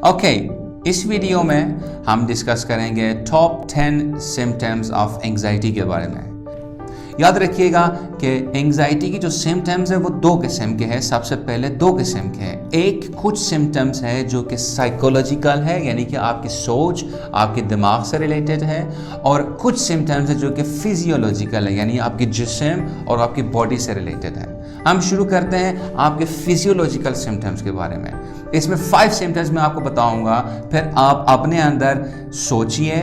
Okay, इस video में हम डिस्कस करेंगे टॉप 10 सिम्टम्स ऑफ एंजाइटी के बारे में। याद रखिएगा कि एंजाइटी की जो सिम्टम्स है वो दो किस्म के हैं। सबसे पहले दो किस्म के हैं। एक कुछ सिम्टम्स है जो कि साइकोलॉजिकल है, यानी कि आपकी सोच, आपके दिमाग से रिलेटेड है, और कुछ सिम्टम्स है जो कि फिजियोलॉजिकल है, यानी आपकी जिस्म और आपकी बॉडी से रिलेटेड है। हम शुरू करते हैं आपके फिजियोलॉजिकल सिम्टम्स के बारे में। इसमें 5 सिम्टम्स मैं आपको बताऊंगा, फिर आप अपने अंदर सोचिए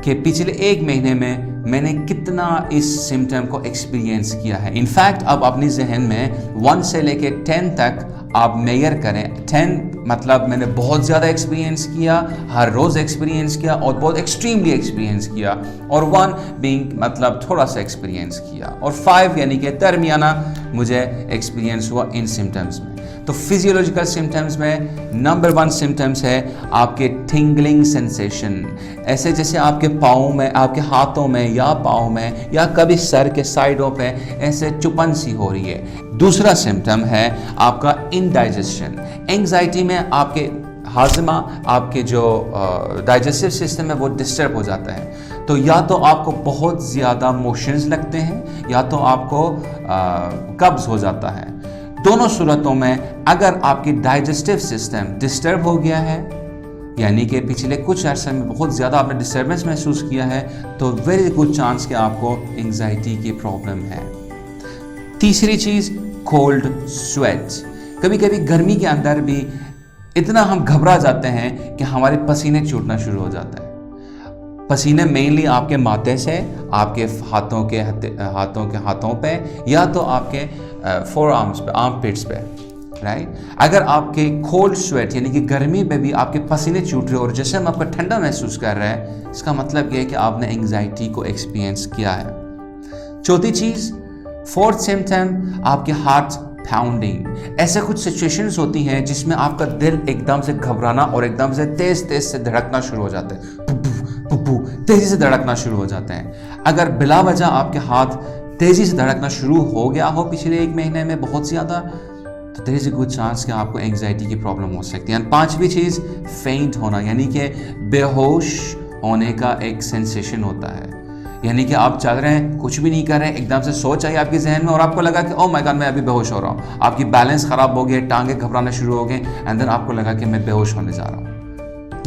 कि पिछले 1 महीने में मैंने कितना इस सिम्टम को एक्सपीरियंस किया है। इनफैक्ट अब अपनी जहन में 1 से लेके 10 तक आप मेजर करें। 10 मतलब मैंने बहुत ज़्यादा एक्सपीरियंस किया, हर रोज़ एक्सपीरियंस किया और बहुत एक्सट्रीमली एक्सपीरियंस किया, और 1 बीइंग मतलब थोड़ा सा एक्सपीरियंस किया, और 5 यानी कि दरमियाना मुझे एक्सपीरियंस हुआ इन सिम्टम्स में। तो फिजियोलॉजिकल सिम्टम्स में नंबर 1 सिम्टम्स है आपके टिंगलिंग सेंसेशन। ऐसे जैसे आपके पाँव में, आपके हाथों में या पाँव में या कभी सर के साइडों पे ऐसे चुपन सी हो रही है। दूसरा सिम्टम है आपका इंडाइजेशन। एंजाइटी में आपके हाजमा, आपके जो डाइजेस्टिव सिस्टम है वो डिस्टर्ब हो जाता है। तो या तो आपको बहुत ज़्यादा मोशंस लगते हैं या तो आपको कब्ज़ हो जाता है। दोनों सूरतों में अगर आपकी डाइजेस्टिव सिस्टम डिस्टर्ब हो गया है, यानी कि पिछले कुछ अर्से में बहुत ज़्यादा आपने डिस्टर्बेंस महसूस किया है, तो वेरी गुड चांस कि आपको एंजाइटी की प्रॉब्लम है। तीसरी चीज़ कोल्ड स्वेट। कभी कभी गर्मी के अंदर भी इतना हम घबरा जाते हैं कि हमारे पसीने छूटना शुरू हो जाता है। पसीने मेनली आपके माथे से, आपके हाथों पे या तो आपके फोर आर्म्स पे, आर्म पिट्स पे, राइट। अगर आपके कोल्ड स्वेट यानी कि गर्मी में भी आपके पसीने छूट रहे और जिस्म आपका ठंडा महसूस कर रहा है, इसका मतलब ये है कि आपने एंजाइटी को एक्सपीरियंस किया है। चौथी चीज़, 4th सिम्टम, आपके हार्ट पाउंडिंग। ऐसे कुछ सिचुएशंस होती हैं जिसमें आपका दिल एकदम से घबराना और एकदम से तेज से धड़कना शुरू हो जाता है, तेजी से धड़कना शुरू हो जाते हैं। अगर बिला वजह आपके हाथ तेजी से धड़कना शुरू हो गया हो पिछले 1 महीने में बहुत ज़्यादा, तो there is a good chance कि आपको एंजाइटी की प्रॉब्लम हो सकती है। 5वीं चीज़, फेंट होना, यानी कि बेहोश होने का एक सेंसेशन होता है। यानी कि आप चल रहे हैं, कुछ भी नहीं कर रहे हैं, एकदम से सोच आई आपके जहन में और आपको लगा कि ओह माय गॉड मैं अभी बेहोश हो रहा हूँ। आपकी बैलेंस ख़राब हो गई, टांगे घबराना शुरू हो गए, एंड देन आपको लगा कि मैं बेहोश होने जा रहा हूँ।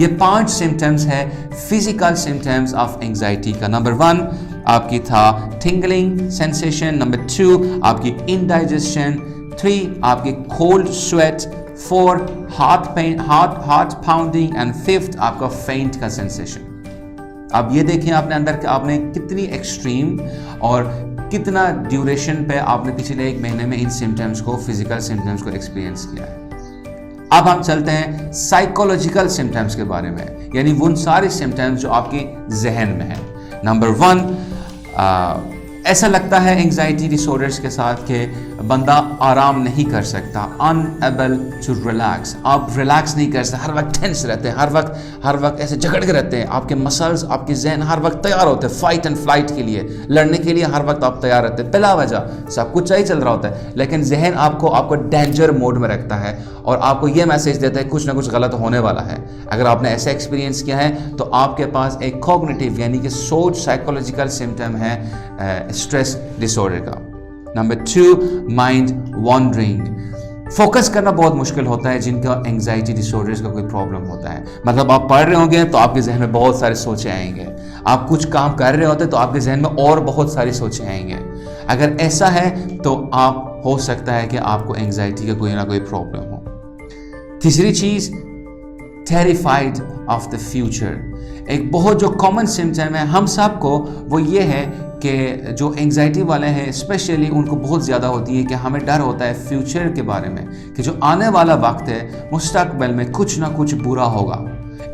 ये 5 सिम्टम्स है फिजिकल सिम्टम्स ऑफ एंजाइटी का। नंबर 1 आपकी था टिंगलिंग सेंसेशन, नंबर 2 आपकी इंडाइजेशन, 3 आपकी cold sweat, 4 heart pounding, and 5th आपका फेंट का सेंसेशन। अब ये देखें आपने अंदर कि आपने कितनी एक्सट्रीम और कितना ड्यूरेशन पे आपने पिछले 1 महीने में इन सिम्टम्स को, फिजिकल सिम्टम्स को एक्सपीरियंस किया है। अब हम चलते हैं साइकोलॉजिकल सिम्टम्स के बारे में, यानी वो सारे सिम्टम्स जो आपके जहन में है। नंबर 1, ऐसा लगता है एंजाइटी डिसऑर्डर्स के साथ कि बंदा आराम नहीं कर सकता, अनएबल टू रिलैक्स। आप रिलैक्स नहीं कर सकते, हर वक्त टेंस रहते हैं, हर वक्त ऐसे जकड़ के रहते हैं। आपके मसल्स, आपके जहन हर वक्त तैयार होते हैं फाइट एंड फ्लाइट के लिए, लड़ने के लिए हर वक्त आप तैयार रहते हैं। बिला वजह सब कुछ सही चल रहा होता है, लेकिन जहन आपको डेंजर मोड में रखता है और आपको यह मैसेज देता है कुछ ना कुछ गलत होने वाला है। अगर आपने ऐसा एक्सपीरियंस किया है तो आपके पास एक कॉग्निटिव यानी कि सोच साइकोलॉजिकल सिम्टम है स्ट्रेस डिसऑर्डर का। Number 2, mind wandering. फोकस करना बहुत मुश्किल होता है जिनका एंजाइटी डिसऑर्डर्स का कोई प्रॉब्लम होता है। मतलब आप पढ़ रहे होंगे तो आपके जहन में बहुत सारे सोचे आएंगे, आप कुछ काम कर रहे होते तो आपके जहन में और बहुत सारी सोचे आएंगे। अगर ऐसा है तो आप हो सकता है कि आपको एंजाइटी का कोई ना कोई प्रॉब्लम हो। तीसरी चीज़, टेरिफाइड ऑफ द फ्यूचर। एक बहुत जो कॉमन सिम्टम है हम सबको, वो ये है कि जो एंजाइटी वाले हैं स्पेशली उनको बहुत ज़्यादा होती है कि हमें डर होता है फ्यूचर के बारे में, कि जो आने वाला वक्त है मुस्तकबिल में कुछ ना कुछ बुरा होगा।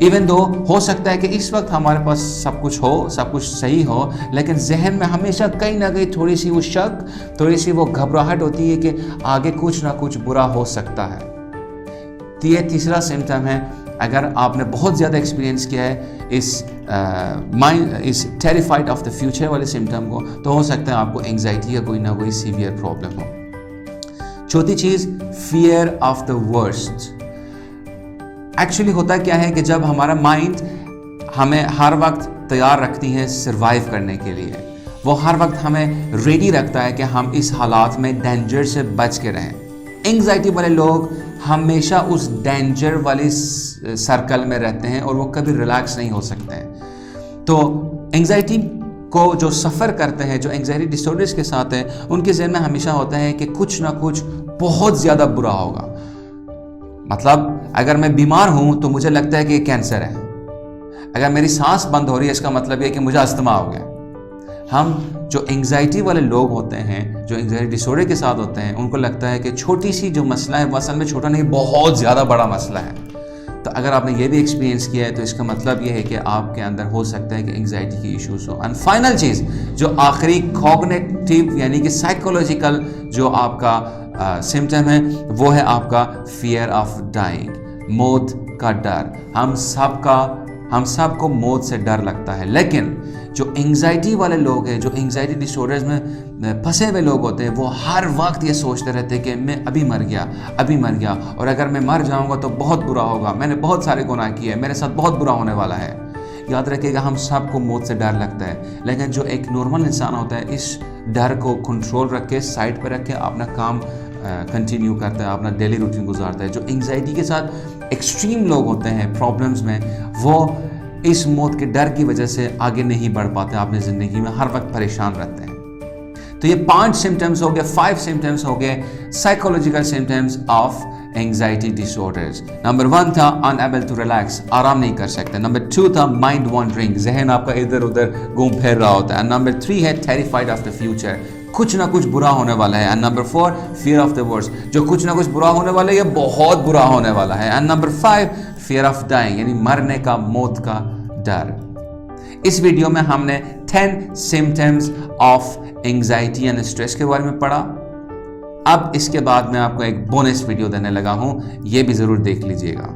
इवन दो हो सकता है कि इस वक्त हमारे पास सब कुछ हो, सब कुछ सही हो, लेकिन जहन में हमेशा कहीं ना कहीं थोड़ी सी वो शक, थोड़ी सी वो घबराहट होती है कि आगे कुछ ना कुछ बुरा हो सकता है। तो ये तीसरा सिम्टम है। अगर आपने बहुत ज़्यादा एक्सपीरियंस किया है इस टेरिफाइड ऑफ द फ्यूचर वाले सिम्टम को, तो हो सकता है आपको एंजाइटी का कोई ना कोई सीवियर प्रॉब्लम हो। चौथी चीज़, fear of the worst. Actually होता क्या है कि जब हमारा माइंड हमें हर वक्त तैयार रखती है सर्वाइव करने के लिए, वो हर वक्त हमें रेडी रखता है कि हम इस हालात में डेंजर से बच के रहें। एंग्जाइटी वाले लोग हमेशा उस डेंजर वाले सर्कल में रहते हैं और वो कभी रिलैक्स नहीं हो सकते हैं। तो एंग्जाइटी को जो सफ़र करते हैं, जो एंग्जाइटी डिसऑर्डर्स के साथ हैं, उनके ज़हन में हमेशा होता है कि कुछ ना कुछ बहुत ज़्यादा बुरा होगा। मतलब अगर मैं बीमार हूँ तो मुझे लगता है कि कैंसर है, अगर मेरी सांस बंद हो रही है इसका मतलब ये कि मुझे अस्थमा हो गया। हम जो एंग्जाइटी वाले लोग होते हैं, जो एंग्जाइटी डिसऑर्डर के साथ होते हैं, उनको लगता है कि छोटी सी जो मसला है वो असल में छोटा नहीं, बहुत ज़्यादा बड़ा मसला है। तो अगर आपने ये भी एक्सपीरियंस किया है तो इसका मतलब ये है कि आपके अंदर हो सकता है कि एंग्जाइटी की इश्यूज हो। एंड फाइनल चीज़ जो आखिरी कॉग्निटिव यानी कि साइकोलॉजिकल जो आपका सिम्टम है वो है आपका फियर ऑफ डाइंग, मौत का डर। हम सबको मौत से डर लगता है, लेकिन जो एंग्जाइटी वाले लोग हैं, जो एंग्जाइटी डिसऑर्डर्स में फंसे हुए लोग होते हैं, वो हर वक्त ये सोचते रहते हैं कि मैं अभी मर गया और अगर मैं मर जाऊंगा तो बहुत बुरा होगा, मैंने बहुत सारे गुनाह किए, मेरे साथ बहुत बुरा होने वाला है। याद रखिएगा, हम सबको मौत से डर लगता है, लेकिन जो एक नॉर्मल इंसान होता है इस डर को कंट्रोल रख के, साइड पर रख के अपना काम कंटिन्यू करता है, अपना डेली रूटीन गुजारता है। जो एंग्जाइटी के साथ एक्सट्रीम लोग होते हैं प्रॉब्लम्स में, वो इस मौत के डर की वजह से आगे नहीं बढ़ पाते, अपनी ज़िंदगी में हर वक्त परेशान रहते हैं। तो ये 5 सिम्टम्स हो गए, 5 सिम्टम्स हो गए psychological symptoms of anxiety disorders. Number 1 था अनएबल टू रिलैक्स, आराम नहीं कर सकते। नंबर 2 था माइंड वॉन्डरिंग, जहन आपका इधर उधर घूम फिर रहा होता है। नंबर 3 है टेरिफाइड ऑफ द फ्यूचर, कुछ ना कुछ बुरा होने वाला है। And number 4 fear of the worst, जो कुछ ना कुछ बुरा होने वाला है, ये बहुत बुरा होने वाला है। And number 5 fear of dying, यानी मरने का, मौत का डर। इस वीडियो में हमने 10 symptoms of anxiety and stress के बारे में पढ़ा। अब इसके बाद मैं आपको एक बोनस वीडियो देने लगा हूं, ये भी जरूर देख लीजिएगा।